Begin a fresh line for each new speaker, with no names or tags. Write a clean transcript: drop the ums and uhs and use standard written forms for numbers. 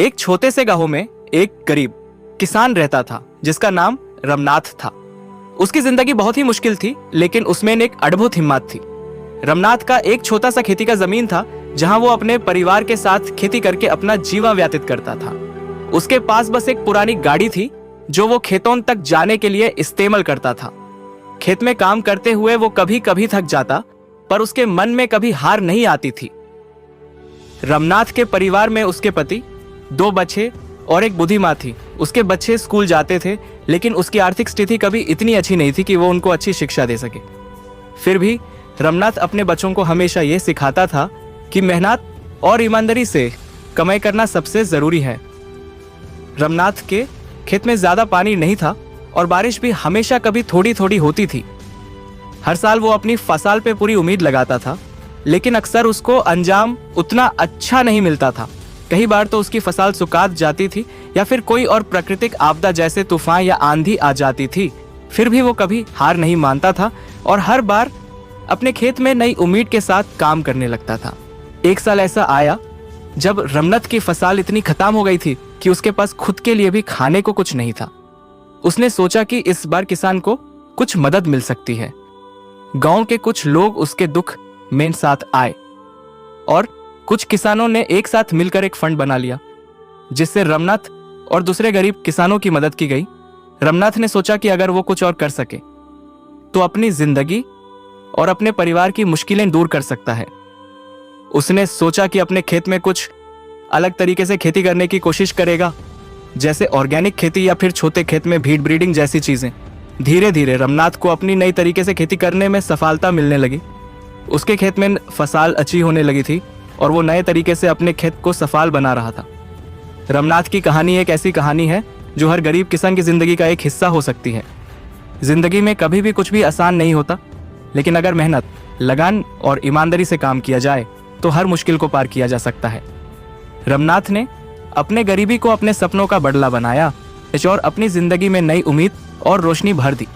एक छोटे से गांव में एक गरीब किसान रहता था जिसका नाम रमनाथ था। उसकी जिंदगी बहुत ही मुश्किल थी, लेकिन उसमें एक अद्भुत हिम्मत थी। रमनाथ का एक छोटा सा खेती का जमीन था जहां वो अपने परिवार के साथ खेती करके अपना जीवन व्यतीत करता था। उसके पास बस एक पुरानी गाड़ी थी जो वो खेतों तक जाने के लिए इस्तेमाल करता था। खेत में काम करते हुए वो कभी कभी थक जाता, पर उसके मन में कभी हार नहीं आती थी। रमनाथ के परिवार में उसके पति, 2 बच्चे और एक बूढ़ी माँ थी। उसके बच्चे स्कूल जाते थे, लेकिन उसकी आर्थिक स्थिति कभी इतनी अच्छी नहीं थी कि वो उनको अच्छी शिक्षा दे सके। फिर भी रमनाथ अपने बच्चों को हमेशा ये सिखाता था कि मेहनत और ईमानदारी से कमाई करना सबसे जरूरी है। रमनाथ के खेत में ज्यादा पानी नहीं था और बारिश भी हमेशा कभी थोड़ी थोड़ी होती थी। हर साल वो अपनी फसल पे पूरी उम्मीद लगाता था, लेकिन अक्सर उसको अंजाम उतना अच्छा नहीं मिलता था। कई बार तो उसकी फसल सुखा जाती थी या फिर कोई और प्राकृतिक आपदा जैसे तूफान या आंधी आ जाती थी। फिर भी वो कभी हार नहीं मानता था और हर बार अपने खेत में नई उम्मीद के साथ काम करने लगता था। एक साल ऐसा आया जब रमनाथ की फसल इतनी खत्म हो गई थी कि उसके पास खुद के लिए भी खाने को कुछ नहीं था। उसने सोचा कि इस बार किसान को कुछ मदद मिल सकती है। गांव के कुछ लोग उसके दुख में साथ आए और कुछ किसानों ने एक साथ मिलकर एक फंड बना लिया, जिससे रमनाथ और दूसरे गरीब किसानों की मदद की गई। रमनाथ ने सोचा कि अगर वो कुछ और कर सके तो अपनी जिंदगी और अपने परिवार की मुश्किलें दूर कर सकता है। उसने सोचा कि अपने खेत में कुछ अलग तरीके से खेती करने की कोशिश करेगा, जैसे ऑर्गेनिक खेती या फिर छोटे खेत में भीड़ ब्रीडिंग जैसी चीजें। धीरे धीरे रमनाथ को अपनी नई तरीके से खेती करने में सफलता मिलने लगी। उसके खेत में फसल अच्छी होने लगी थी और वो नए तरीके से अपने खेत को सफल बना रहा था। रमनाथ की कहानी एक ऐसी कहानी है जो हर गरीब किसान की जिंदगी का एक हिस्सा हो सकती है। जिंदगी में कभी भी कुछ भी आसान नहीं होता, लेकिन अगर मेहनत, लगन और ईमानदारी से काम किया जाए तो हर मुश्किल को पार किया जा सकता है। रमनाथ ने अपने गरीबी को अपने सपनों का बदला बनाया और अपनी जिंदगी में नई उम्मीद और रोशनी भर दी।